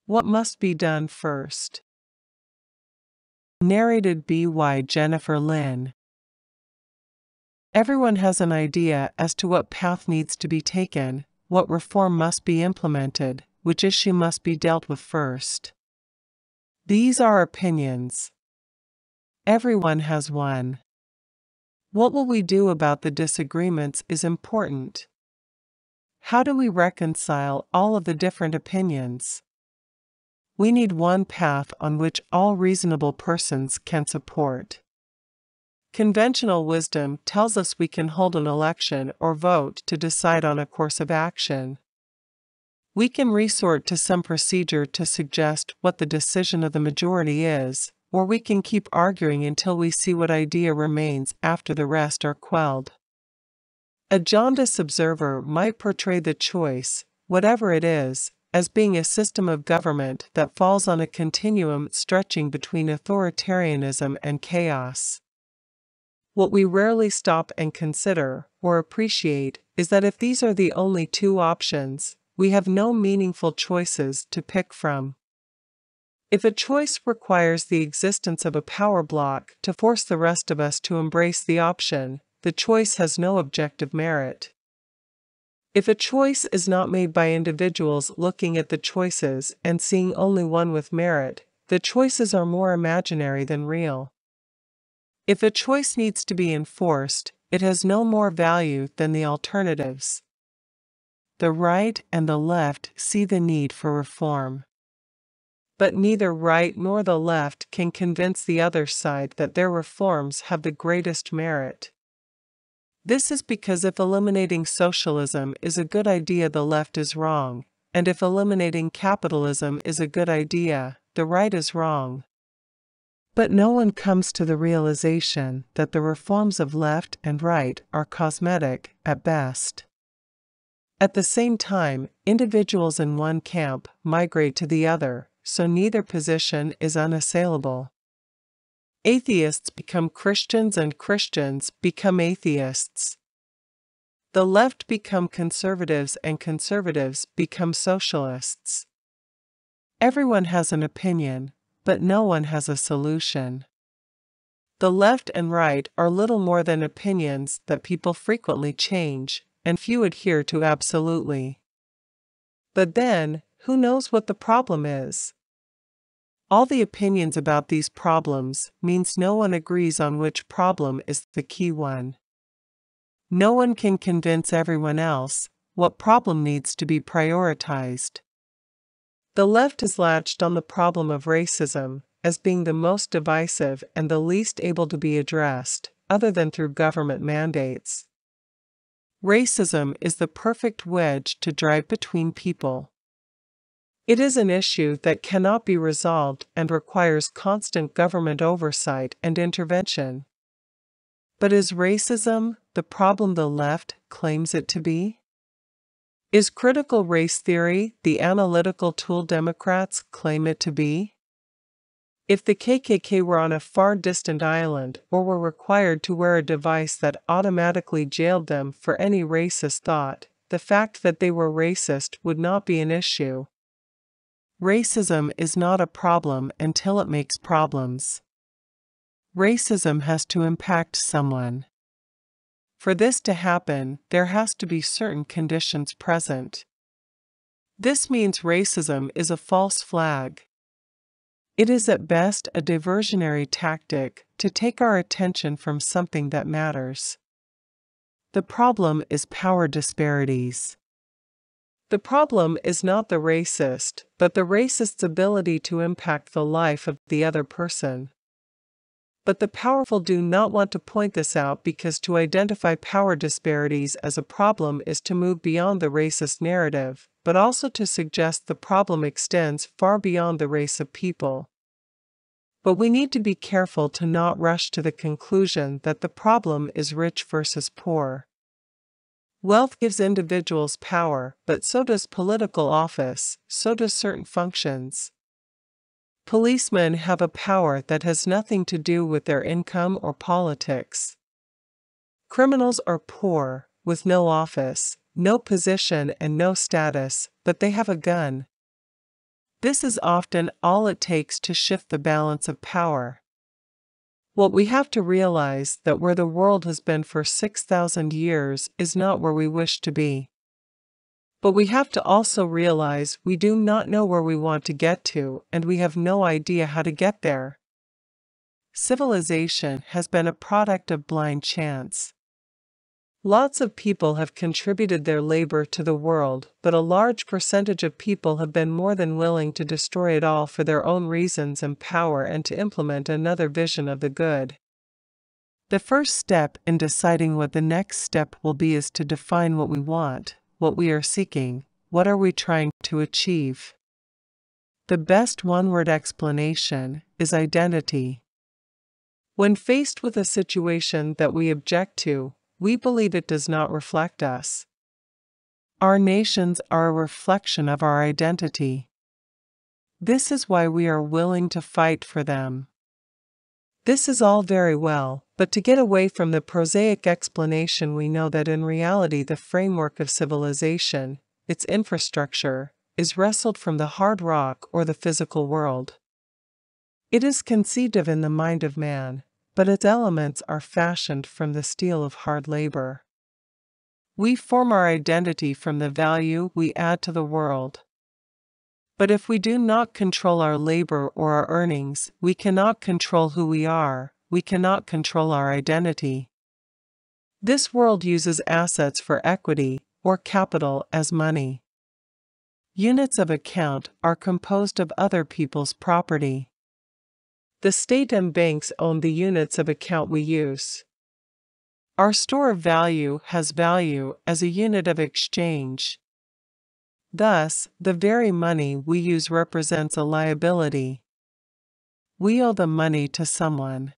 What must be done first? Narrated by Jennifer Lynn. Everyone has an idea as to what path needs to be taken, what reform must be implemented, which issue must be dealt with first. These are opinions. Everyone has one. What will we do about the disagreements is important. How do we reconcile all of the different opinions? We need one path on which all reasonable persons can support. Conventional wisdom tells us we can hold an election or vote to decide on a course of action. We can resort to some procedure to suggest what the decision of the majority is, or we can keep arguing until we see what idea remains after the rest are quelled. A jaundiced observer might portray the choice, whatever it is, as being a system of government that falls on a continuum stretching between authoritarianism and chaos. What we rarely stop and consider, or appreciate, is that if these are the only two options, we have no meaningful choices to pick from. If a choice requires the existence of a power block to force the rest of us to embrace the option, the choice has no objective merit. If a choice is not made by individuals looking at the choices and seeing only one with merit, the choices are more imaginary than real. If a choice needs to be enforced, it has no more value than the alternatives. The right and the left see the need for reform. But neither right nor the left can convince the other side that their reforms have the greatest merit. This is because if eliminating socialism is a good idea, the left is wrong, and if eliminating capitalism is a good idea, the right is wrong. But no one comes to the realization that the reforms of left and right are cosmetic at best. At the same time, individuals in one camp migrate to the other, so neither position is unassailable. Atheists become Christians and Christians become atheists. The left become conservatives and conservatives become socialists. Everyone has an opinion, but no one has a solution. The left and right are little more than opinions that people frequently change, and few adhere to absolutely. But then, who knows what the problem is? All the opinions about these problems means no one agrees on which problem is the key one. No one can convince everyone else what problem needs to be prioritized. The left is latched on the problem of racism as being the most divisive and the least able to be addressed, other than through government mandates. Racism is the perfect wedge to drive between people. It is an issue that cannot be resolved and requires constant government oversight and intervention. But is racism the problem the left claims it to be? Is critical race theory the analytical tool Democrats claim it to be? If the KKK were on a far distant island or were required to wear a device that automatically jailed them for any racist thought, the fact that they were racist would not be an issue. Racism is not a problem until it makes problems. Racism has to impact someone. For this to happen, there has to be certain conditions present. This means racism is a false flag. It is at best a diversionary tactic to take our attention from something that matters. The problem is power disparities. The problem is not the racist, but the racist's ability to impact the life of the other person. But the powerful do not want to point this out because to identify power disparities as a problem is to move beyond the racist narrative, but also to suggest the problem extends far beyond the race of people. But we need to be careful to not rush to the conclusion that the problem is rich versus poor. Wealth gives individuals power, but so does political office, so does certain functions. Policemen have a power that has nothing to do with their income or politics. Criminals are poor, with no office, no position and no status, but they have a gun. This is often all it takes to shift the balance of power. What we have to realize that where the world has been for 6,000 years is not where we wish to be. But we have to also realize we do not know where we want to get to, and we have no idea how to get there. Civilization has been a product of blind chance. Lots of people have contributed their labor to the world, but a large percentage of people have been more than willing to destroy it all for their own reasons and power and to implement another vision of the good. The first step in deciding what the next step will be is to define what we want, what we are seeking, what are we trying to achieve. The best one-word explanation is identity. When faced with a situation that we object to, we believe it does not reflect us. Our nations are a reflection of our identity. This is why we are willing to fight for them. This is all very well, but to get away from the prosaic explanation, we know that in reality the framework of civilization, its infrastructure, is wrestled from the hard rock or the physical world. It is conceived of in the mind of man, but its elements are fashioned from the steel of hard labor. We form our identity from the value we add to the world. But if we do not control our labor or our earnings, we cannot control who we are, we cannot control our identity. This world uses assets for equity, or capital, as money. Units of account are composed of other people's property. The state and banks own the units of account we use. Our store of value has value as a unit of exchange. Thus, the very money we use represents a liability. We owe the money to someone.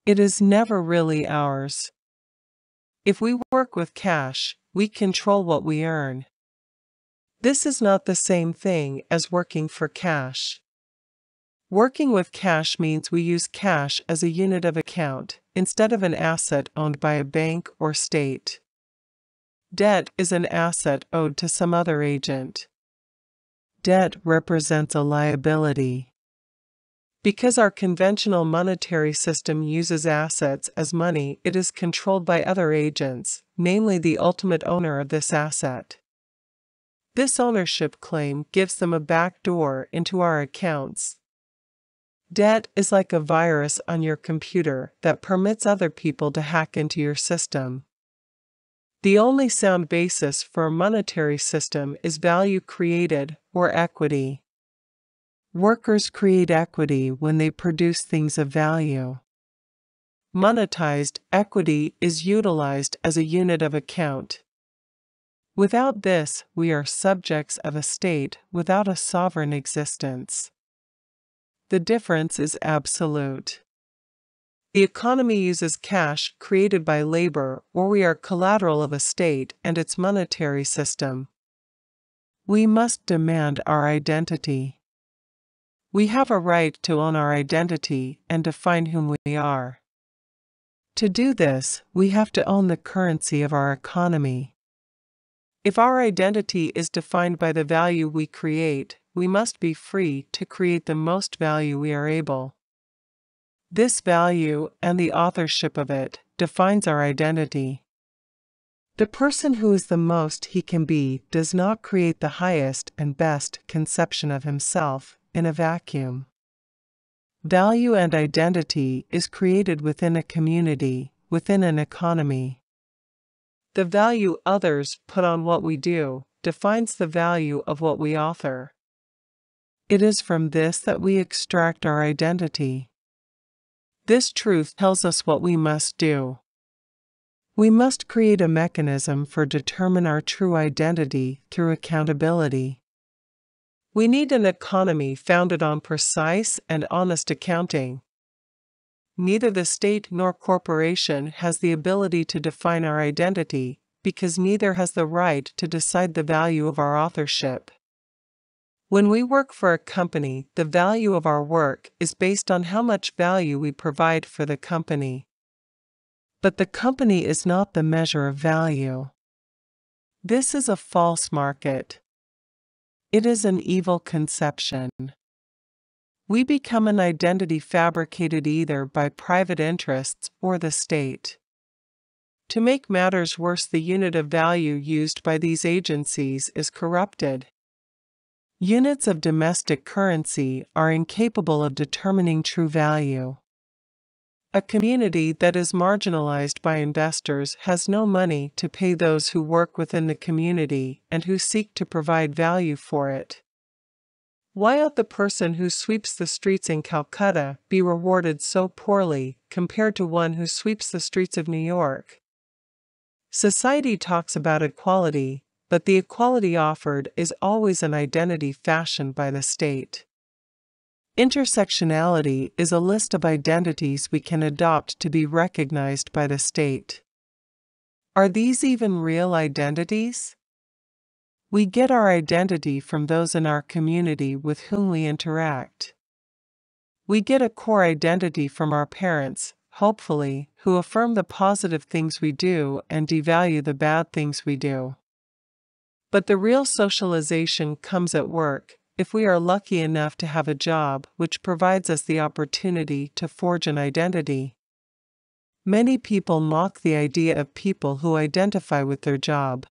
It is never really ours. If we work with cash, we control what we earn. This is not the same thing as working for cash. Working with cash means we use cash as a unit of account, instead of an asset owned by a bank or state. Debt is an asset owed to some other agent. Debt represents a liability. Because our conventional monetary system uses assets as money, it is controlled by other agents, namely the ultimate owner of this asset. This ownership claim gives them a back door into our accounts. Debt is like a virus on your computer that permits other people to hack into your system. The only sound basis for a monetary system is value created, or equity. Workers create equity when they produce things of value. Monetized equity is utilized as a unit of account. Without this, we are subjects of a state without a sovereign existence. The difference is absolute. The economy uses cash created by labor, or we are collateral of a state and its monetary system. We must demand our identity. We have a right to own our identity and define whom we are. To do this, we have to own the currency of our economy. If our identity is defined by the value we create, we must be free to create the most value we are able. This value, and the authorship of it, defines our identity. The person who is the most he can be does not create the highest and best conception of himself in a vacuum. Value and identity is created within a community, within an economy. The value others put on what we do defines the value of what we author. It is from this that we extract our identity. This truth tells us what we must do. We must create a mechanism for determine our true identity through accountability. We need an economy founded on precise and honest accounting. Neither the state nor corporation has the ability to define our identity, because neither has the right to decide the value of our authorship. When we work for a company, the value of our work is based on how much value we provide for the company. But the company is not the measure of value. This is a false market. It is an evil conception. We become an identity fabricated either by private interests or the state. To make matters worse, the unit of value used by these agencies is corrupted. Units of domestic currency are incapable of determining true value. A community that is marginalized by investors has no money to pay those who work within the community and who seek to provide value for it. Why ought the person who sweeps the streets in Calcutta be rewarded so poorly compared to one who sweeps the streets of New York? Society talks about equality, but the equality offered is always an identity fashioned by the state. Intersectionality is a list of identities we can adopt to be recognized by the state. Are these even real identities? We get our identity from those in our community with whom we interact. We get a core identity from our parents, hopefully, who affirm the positive things we do and devalue the bad things we do. But the real socialization comes at work, if we are lucky enough to have a job which provides us the opportunity to forge an identity. Many people mock the idea of people who identify with their job.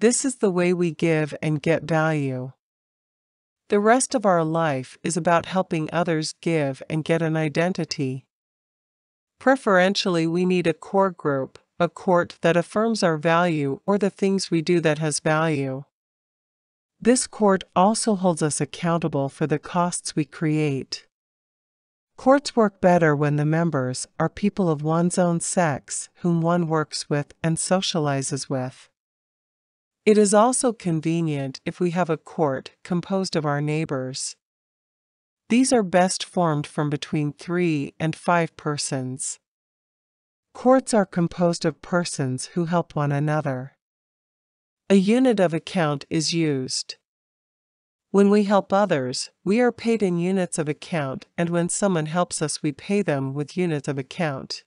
This is the way we give and get value. The rest of our life is about helping others give and get an identity. Preferentially, we need a core group, a court that affirms our value or the things we do that has value. This court also holds us accountable for the costs we create. Courts work better when the members are people of one's own sex whom one works with and socializes with. It is also convenient if we have a court composed of our neighbors. These are best formed from between 3 and 5 persons. Courts are composed of persons who help one another. A unit of account is used. When we help others, we are paid in units of account, and when someone helps us, we pay them with units of account.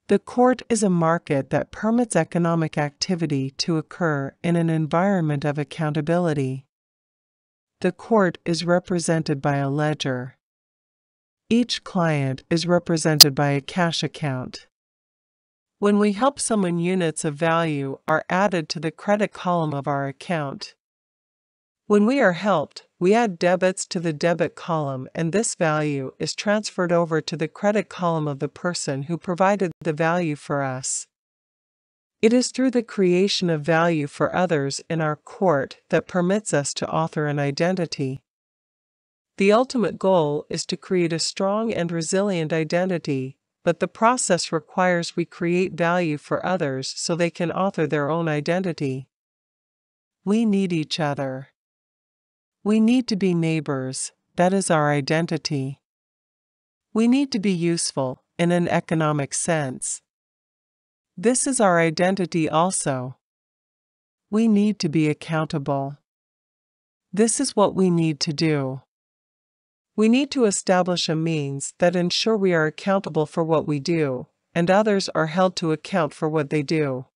The court is a market that permits economic activity to occur in an environment of accountability. The court is represented by a ledger. Each client is represented by a cash account. When we help someone, units of value are added to the credit column of our account. When we are helped, we add debits to the debit column, and this value is transferred over to the credit column of the person who provided the value for us. It is through the creation of value for others in our court that permits us to author an identity. The ultimate goal is to create a strong and resilient identity, but the process requires we create value for others so they can author their own identity. We need each other. We need to be neighbors, that is our identity. We need to be useful, in an economic sense. This is our identity also. We need to be accountable. This is what we need to do. We need to establish a means that ensure we are accountable for what we do, and others are held to account for what they do.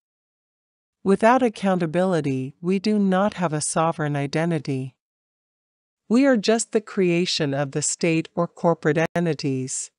Without accountability, we do not have a sovereign identity. We are just the creation of the state or corporate entities.